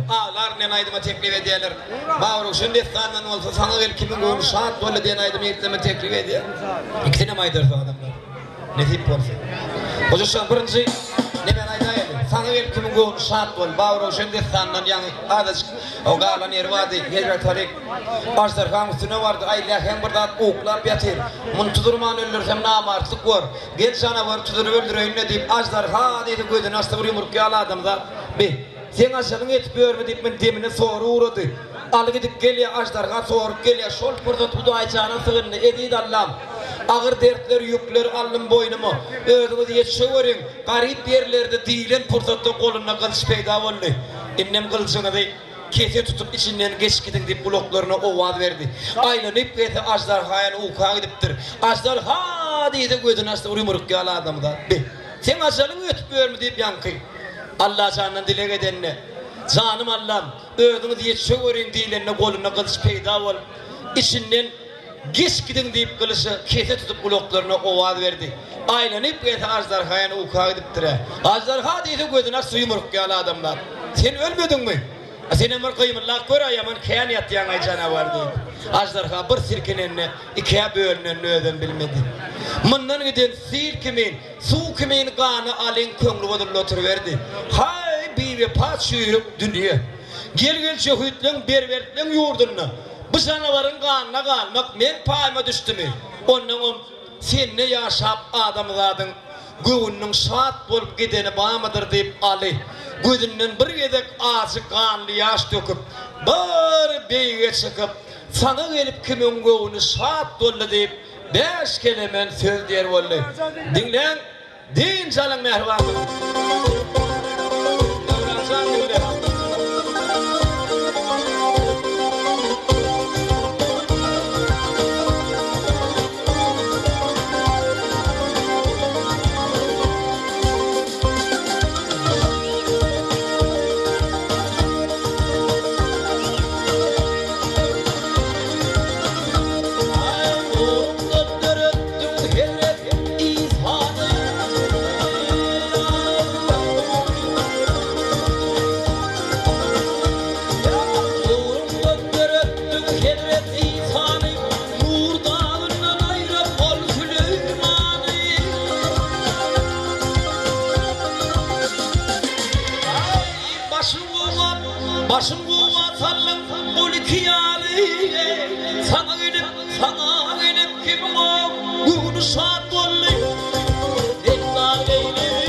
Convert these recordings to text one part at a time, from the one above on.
Ağlar ne aydıma teklif ediyorlar. Bağırı şimdi sandan olsa sana ver kimin gönlü şahat dolu diyen aydıma ekleme teklif ediyor. İkisine mi aydırsın adamlar? Nesip olsun. Hoca şu an birinci ne ben aydayım. Sana ver kimin gönlü şahat dolu. Bağırı şimdi sandan yani adacık. O gağlan yer vardı. Gelber tarik. Başlar kan üstüne vardı. Ayla hem burada uğuklap yatır. Bunu tudurman öldürsem namartlık var. Gel sana var tudur öldüreyim ne deyip ajdar ha dedi gözünü açtı bir yumruk yağlı adamda. Bir. Sen aşağıdan etmiyor mu deyip ben demine soru uğradı. Al gidip geliyor ajdar ha soru geliyor. Şol burada tudu ayçağına sığınını ediydi Allah'ım. Ağır dertler yükler alın boynumu. Ödümü diye şöverim. Garip yerlerde değilen fırsatta koluna kılıç peyda oldu. İnnem kılıçına değil. Kese tutup içinden geç gidin deyip bloklarına ovad verdi. Aylanıp gelse ajdarha'ya uka gidiptir. Ajdarha deydi gözünü açtı yumruk yağlı adamı da. Sen aşağıdan ötmüyor mu deyip yankı. Allah canından dilek edenine. Canım Allah'ım ödümü diye şöverim değilenine koluna kılıç peyda ol. İçinden geç gidin deyip kılışı kese tutup bloklarına ovad verdi. Aylanıp gelse ajdarha'ya uka gidiptir. Ajdarha deydi gözünü açtı yumruk yağlı adamlar. Sen ölmedin mi? Senin var kıyımlar kör ayaman kayan yatyan ay canavar deyip. Ajdarha bir sirkenenine ikiye bölünenini ödem bilmedi. Bundan giden sirkemin, su kimin kanı alın könglü vadırlı oturuverdi. Hay bibi pat şuyurup dünya. Gel şehitlen bervertlen yurdunna. Bu canavarın kanına kalmak men payma düştü mü? Onun sen ne yaşap adamladın. Güvünün saat bolup gideni bağmadır deyip Ali. Güdünden bir gedek ağzı kanlı yaş döküp bir beyge çıkıp sana gelip kimin güvünü saat dolu deyip 5 kelimen söz der oldu. Dinlen, din çalın mehribanım. Başım kuva sallan ol ikiyali. Sana gelip kim o bunu saat oldu. Ekla leyli.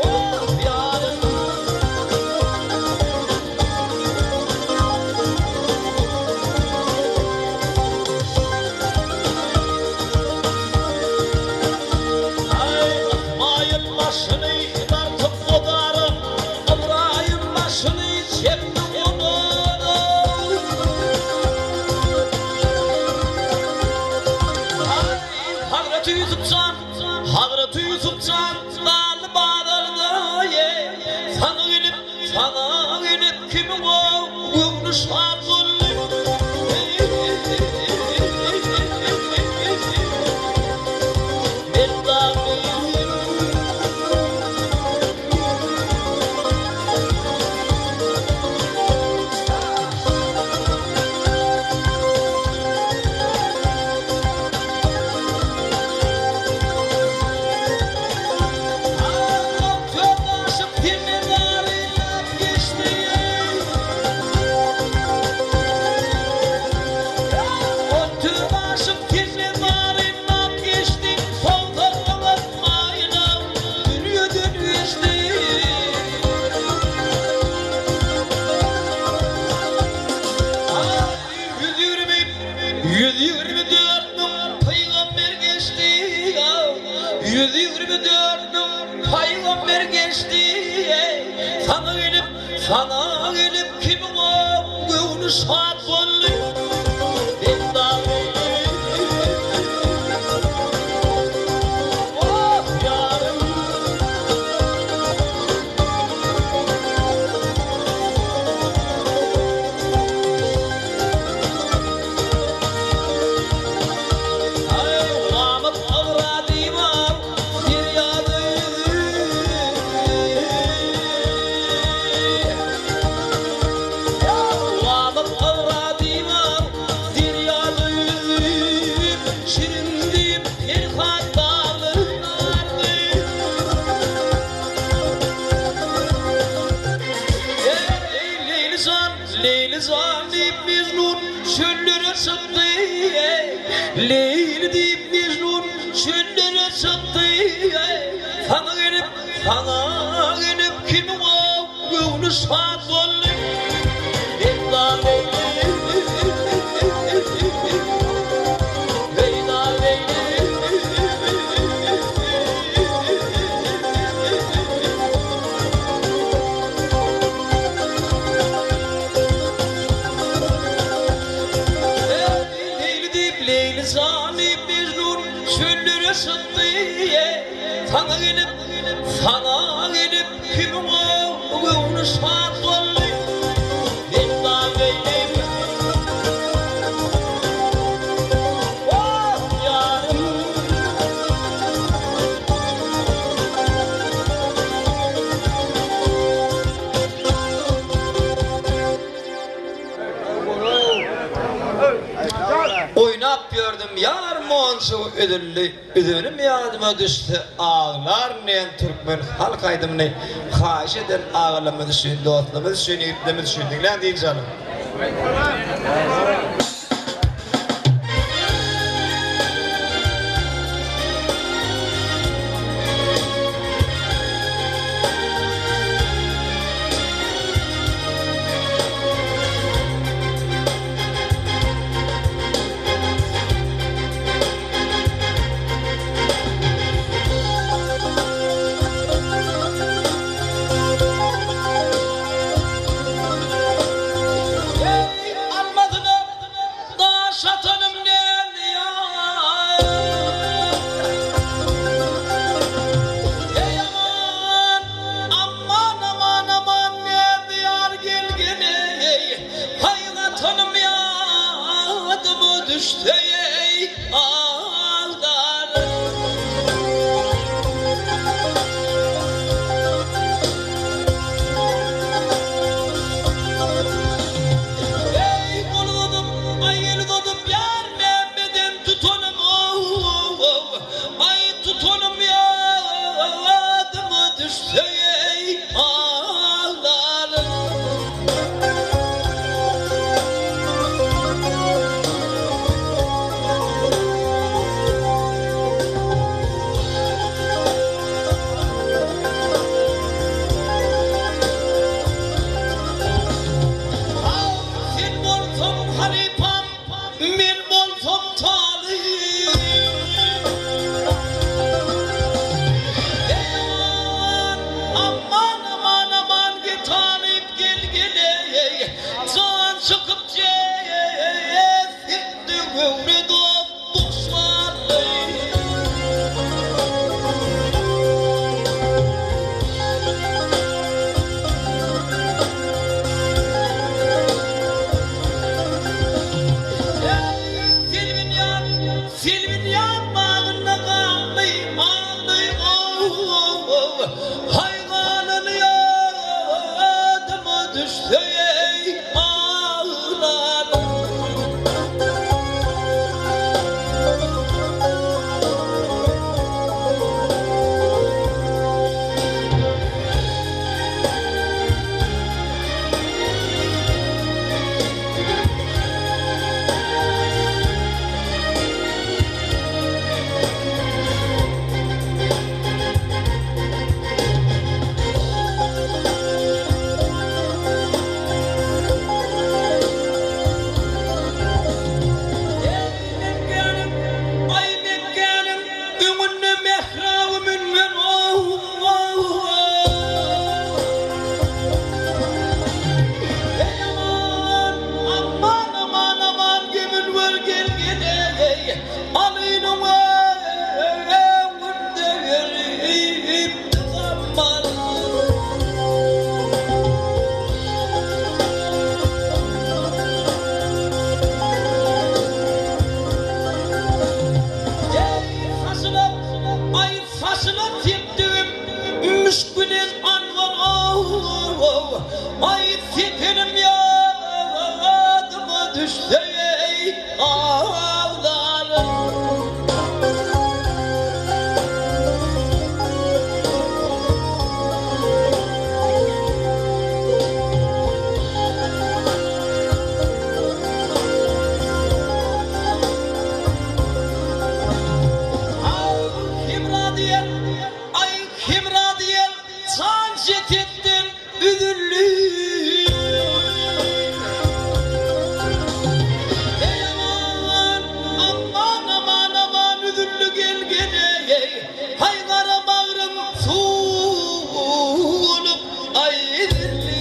Oh yarım. Ay mayın başını Hazreti Yusuf'can dal bağlarında ye. Sana gelip kimin o gönlü şart oldu. Peygamber geçti. Sana gelip kimin o gönlü saat oldu. Oh yarım. Ay ulamıp avradım. zalim Mecnun çöllere çıktı. Leyli deyip Mecnun çöllere çıktı. Sana gelip kimin o gönlü saat oldu. Leyla Leyli, Leyla Leyli. Leyli deyip Leyli zalim Mecnun çöllere çıktı. Sana gelip kimin o gönlü saat oldu. Leyla Leyli. Oh yarım. Oynap gördüm yar monsu ödüllü ödünüm yadıma düştü ağlar ne Türkmen halkaydım ne haş eden ağlamı düşündü otlamı düşündü yüklemi düşündü lan değil canım. vaziyet ettim üzüllü. Ey aman aman aman aman üzüllü gel gele. Hay kara bağrım sulup ay üzüllü.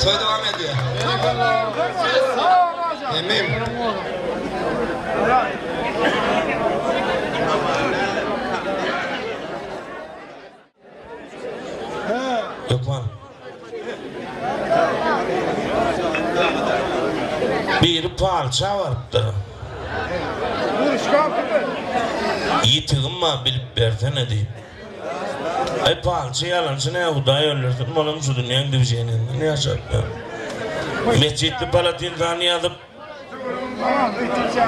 Toy devam ediyor. Eminim. Yok lan. Bir parça vardı. Yiğitigim bilip versene deyip. Ay parça yalansın ya Huday ölürsün. Oğlum şu dünyanın döveceğinin. Ne yaşattı? Mescidli Palatin tani alıp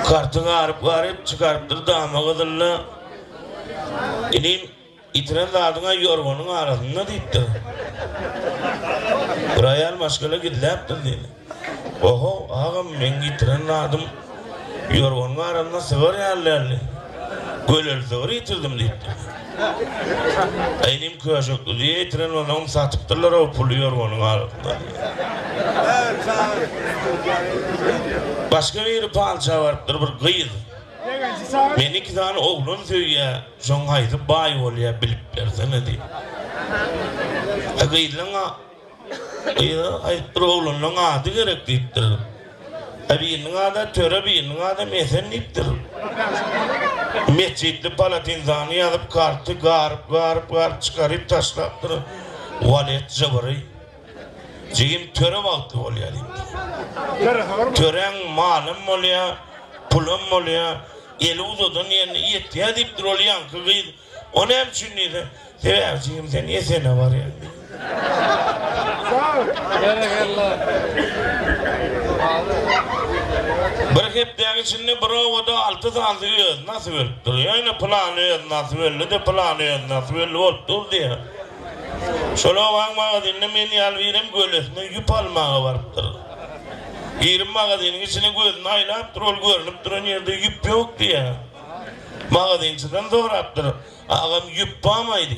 kartını arıp çıkarttır dama kadırlı. İneyim itiren dağdına yorgunun arasında deyiptir. Buraya almaşkala gidilaptır deyip. Oho ağam ben itiren dağdım yorgunun arasında sıvır yerlerli. Gölül sıvır itirdim deyiptir. Aynim köşöktü diye itiren adamı satıptırlar o pulu yorgunun arasında. Başka bir palça vardır bir kıyız. Men iki tane oğlun söyle, son haydı bay oluyor bilip versene diye. Kıyıdına, hayıttır oğlunun adı gerek deyiptir. Birinin adı töre, birinin adı mesen deyiptir. Mescidli Palatin zanı yazıp kartı garip çıkarıp taşlattır. Valet cıvırı. Cigim töre vakti oluyor deyiptir. Tören malım oluyor, pulum oluyor. Eli uzadın yerine yettiye deyiptir oluyor yankı kıydı. Onu hem çünlüydü. Sevevciğim sen niye sene var ya? Sağ ol. Bir hep deyin içinde bravo'da 6 tane yiyoruz. Nasıl öldür? Yani planlıyoruz nasıl öldü de planlıyoruz nasıl öldü oldu diye. Şöyle olan mağazinin milyal verim gölesine yüp almağı vardır. 20 mağazinin içine gözünü aylap rol görünüp duran yerde yüp yok diye. Mağazinciden zor yaptır. Ağam yüp bağmaydı.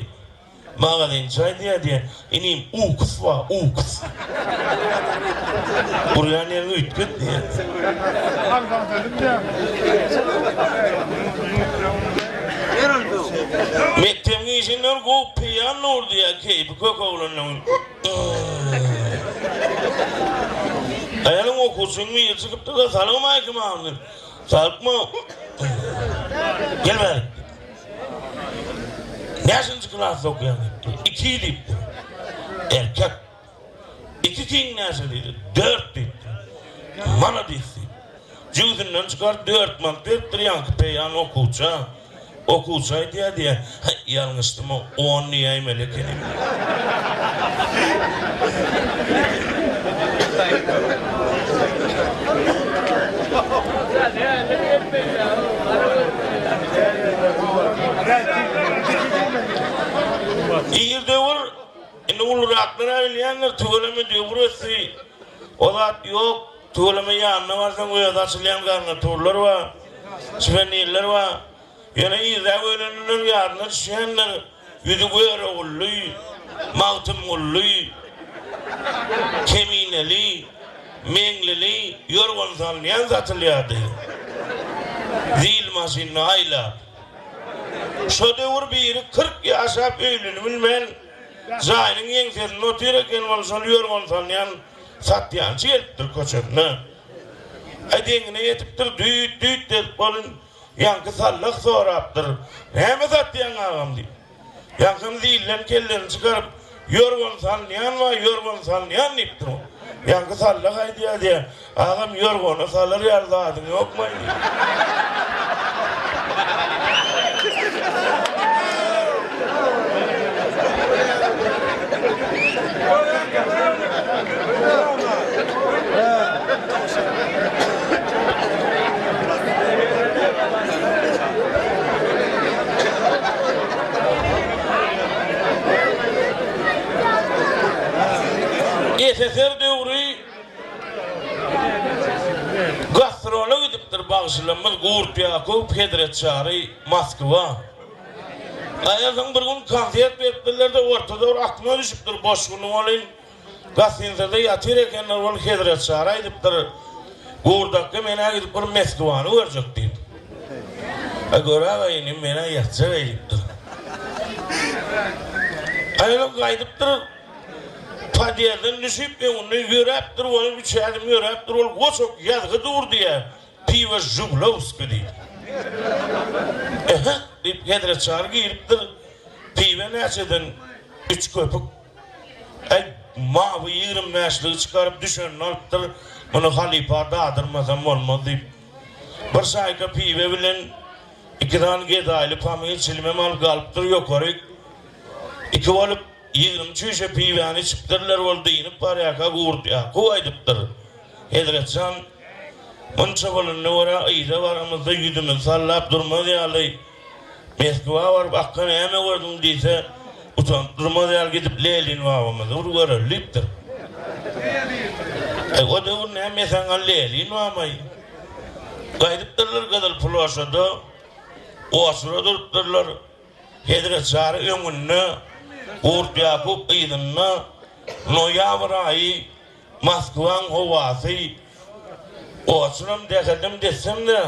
Mağazincay diye. İneyim uks var uks. Buraya nerede ütküt diye. Mektemin içinden o piyano oldu ya keyfi kokoğlanın. Ayalım okursun mu yer çıkıp da salgıma hakim ağabey. Salgıma. Gel ver. Neşinci klasta okuyan gitti. 2'ydi. Erkek. 2 king neşeliydi. 4 gitti. Mana dizdi. Cüzünden çıkar 4 man. 4 yankı peyano okuça. Okuçaydı diye. Yanlıştım o 10 niyay melekenim. İyi devur, indi uluraklara öleyenler tuğulama devur etsi. O da yok, tuğulama yanına varsan uyada açılayan karnına tuğullar var. Süfeniyiller var. Yani iyi de ölenler yarına düşenler. Yüzü böyle ulluy, mağtım ulluy, kemineli, menglili, yorgun sanlayan zatılyadı. Zil masinni ayla. Şu devur biri 40 yaşap öylünü bilmeyen, zahinin yengserini otururken olsan yorgun sanlayan satyancı yettir koçanını. Dengine yetiptir, düğüt düğüt dedip olun, yankı sallak soraptır. Neyme satyan ağam deyip. Yankım zillen kellerini çıkarıp, yorgun sanlayan var, yorgun sanlayan deyiptir o. Yankı sallak haydi diye, ağam yorgunu sallar yardadın yok mu? SSR devri gastrolog ediptir bağışlanmaz Gurtiyakov Pedretçari Moskva. Ayazın bir gün konsert verdiler de ortada aklıma düşüptür boş günüm olayım. Gazetede yatır ekenler onu Pedretçari ediptir. Gurdakka mena gidip bir Moskva'nı verecek deyip. Göre ağayının mena yatacak ediptir. Ayazın kaydiptir. Padiyerden düşüp ve onu yüreptir, onu bir çelim yüreptir, o çok yazgı dur diye Piva Zhuglovski deyip. Deyip gedre çağır giriptir, Piva neçeden 3 köpük mavi 20 neşliği çıkarıp düşen alıptır, bunu halipa dağdırmasam olmaz deyip. Bir sayka Piva bilen 2 tane gedaylı pamir çilmem alıp kalıptır yukarı, 2 olup 20 çüşe pivani çıptırlar oldu inip parayaka gurdu ya kuvaydıptır. Hedretcan Mınçabalın ora ayda varamızda yüdümün sallap durmadı yalay. Moskva var bakkan eme gördüm deyse utandırmadı yal gidip leylin vavamızda vurgara liptir. O da vur ne mesanğa leylin vamay. Gaydıptırlar kadar pulaşada o asura duruptırlar. Hedretçarı önünü Gurtiyakov ıydınna noyabr ayı Moskvan hovası osuram dekedim desem de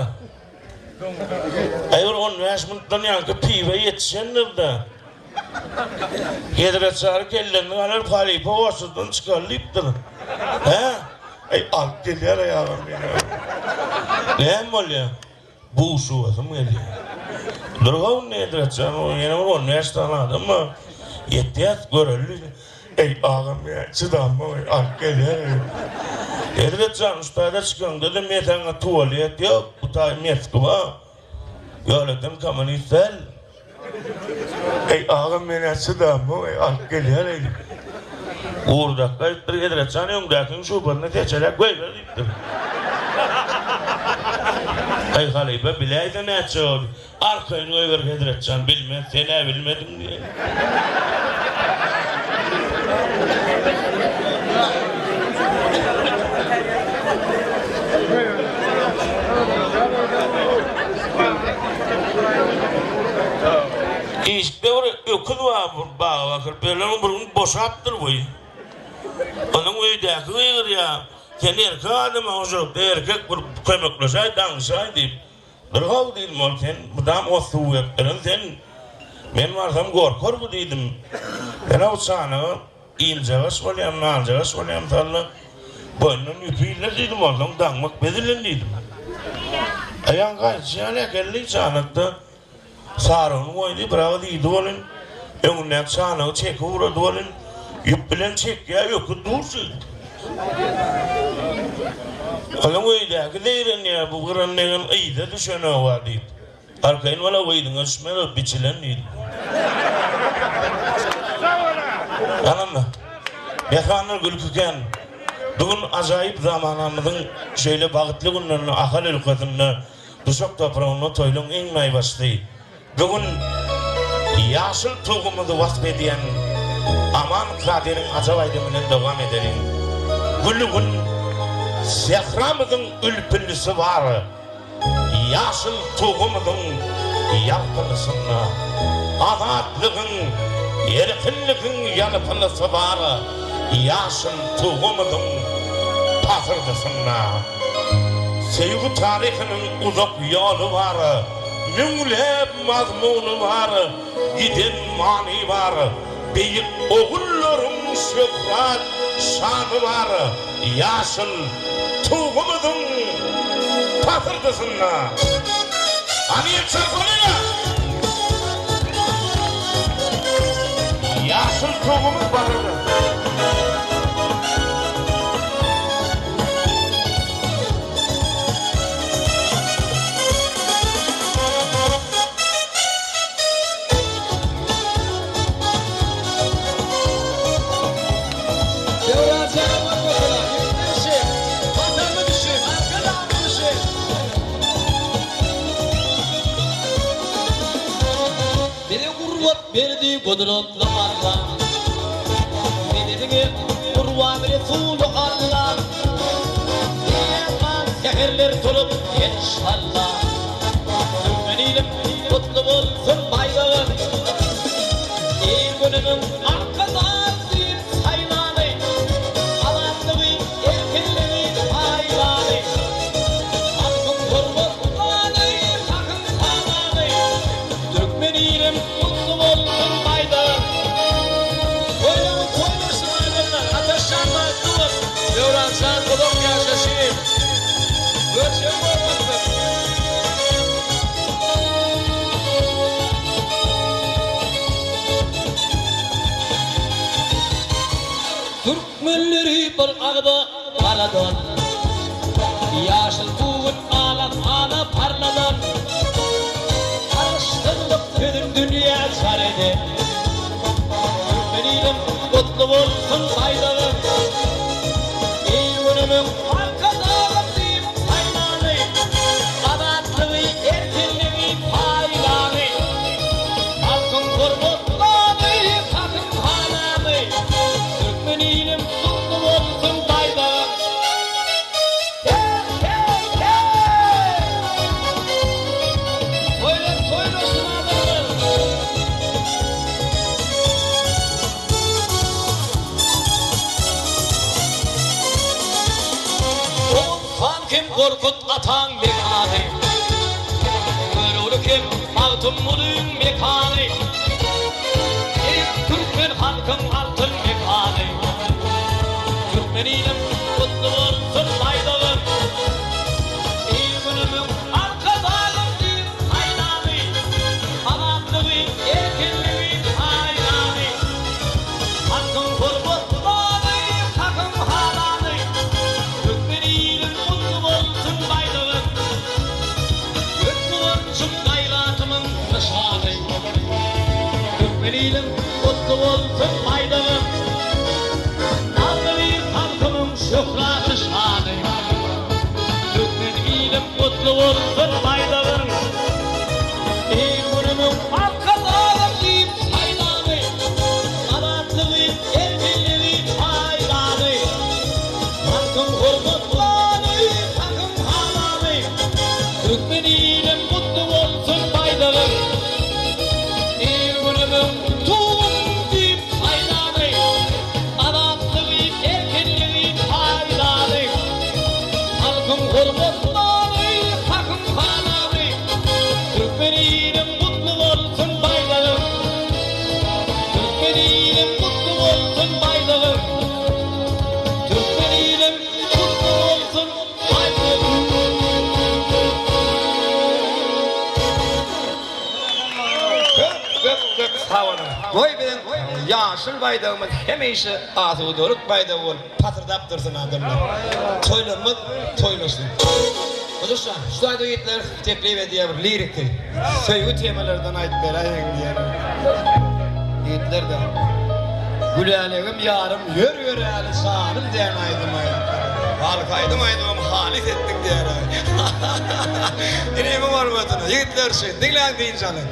ayır 15 minuttan yankı pive yetişendir de Hedretçarı kellerini alır halife osudan çıkarlayıptır. Alt geliyor ayağım beni. Neyim oluyor? Bu şuvasım geliyor. Durgavun Hedretçarı o yine 15 tane adam mı? Yettiyat görüldü. Ağam ya, çıdamma, alt geliyor. Hedretcan ustayda çıkan dedim, yetene tuvalet yok, bu tabi Moskva. Yönetim komünistler. Ağam ya, çıdamma, alt geliyor. Uğurdak kayıttır, Hedretcan yöngdakin şubarını teçelek koyveriptir. Halife bileydi ne çağırdı. Arkayını koyver Hedretcan, bilmez, seni bilmedim diye. İşte oraya ökül var bağa bakır, böyle bunu boşalttır bu. Onun öydeki uygur ya, sen erkek adamı olacak da erkek bir kömekleşay, danışay deyip. Dırgav değilim ol sen, budam o suğu yaptırın sen. Ben varsam korkor bu dedim. Ben o sana İyilcağız olayım, nalcağız olayım salla. Boynun yüpüyle dedim oldum, dağmak bedilen dedim. Ayağın kaçıyla kelli çanakta. Sarı'nın oydu, bravo deydi olun. Önünden çanağı çeki uğradı olun. Yüpülen çek ya, yok dursun. Onun oydaki değirin ya, bu kıranların iyide düşene var deydi. Arkayın valla oydun, ölçmeli biçilen deydi. Anladın mı? Mekanlar gülküken, bugün acayip zamanımızın şöyle bağıtlı günlerine, akıl ülkesinde, düşük toprağına toylum inmeyi başlayı. Bugün yaşıl tohumuzu vasfediyen Aman Kadir'in acaba aydımının devam edelim. Gülügün sehramızın ülpüllüsü var. Yaşıl tohumuzun yalpılısında azatlığın, erkinliğin yalpılısı var. Yaşıl tohumuzun patırdısında sevgi tarihinin uzak yolu var. Müngülep mazmunu var. Giden mani var. Beyik oğulların şöhret şanı var. Yaşıl tohumuzun patırdısında Aniyet çarpılıyla yaşıl tohumuz patırdı. Verdi kudretli Allah Bedenimin kurvan Resulü Allah Yaman seherler tulup inşallah Tümenilim kutlu olsun bayrağın İyi gününün arkadan bir saylanı Alanlığı erkinliği hayranı Halkın kurbanı sakın kananı Türkmenilim olsun baydağım Koylamı koymuşsun aydınlar Ateşlenmez dur Devransan kulum yaşasın Görüşüm olmasın Türkmenleri bir ağda aradan Yaşıl tuğun alat ana parladan Karıştırdık bütün dünya çarede Türkmenilim kutlu olsun bayrağım İyi günümün arkadağım deyip saylanı Adatlığı erkinliği paylanı Halkın kurbanı sakın hananı Türkmenilim kutlu olsun bayrağım Kim korkut atan mekanı Görür kim altın mulun mekanı Türkmen halkın altın mekanı Türkmenilim kutlu olsun bayrağım İyi günümün arkadağım bir hayranı Alatlığı erkinliği hayranı Halkın kurbanı sakın halanı Türkmenilim olsun bayrağım Kutlu olsun gayratımın nişanı Türkmenilim kutlu olsun bayrağım Nazlı bir halkımın şöhratı şanı Türkmenilim kutlu olsun bayrağım İyi günümün arkadağım deyip saylanı Alatlığı erkinliği hayranı Halkın kurbanı sakın halanı Türkmenilim mutlu olsun bayrağım İyi günümün tuğum deyip saylanı Adatlığı erkinliği hayranı Halkın kurbanı sakın halanı Türkmenilim mutlu olsun bayrağım Türkmenilim mutlu olsun bayrağım Türkmenilim mutlu olsun bayrağım Gök savunu Koy bilen yaşıl baydağımız hemeyşe asuduruk baydağı ol patırdap dursun adamlar Toylanmaz toylasın Olursa şu ayda yiğitler teklif ediyor bir liriktir Söygü temalardan ayetler ayın diye Yiğitler de Gülaleğim yarım yör yör ali sağırım diyen aydım Halkaydım aydım halis ettik diyen Yine mi var vatına yiğitler şey dinlen deyin canım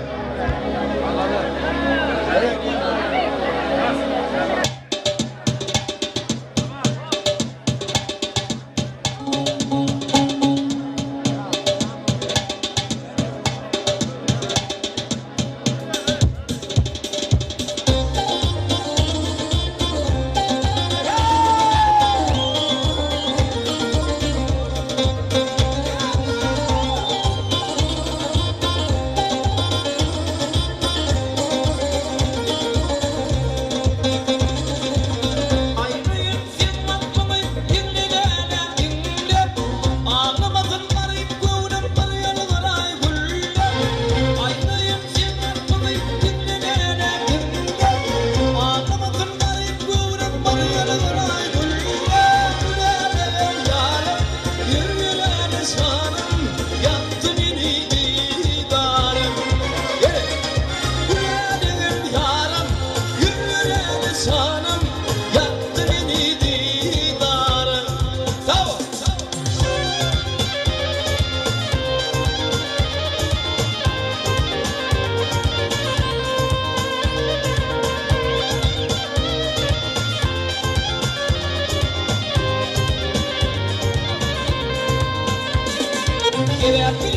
canım yaktı beni didarın. Sağ ol. Give it up.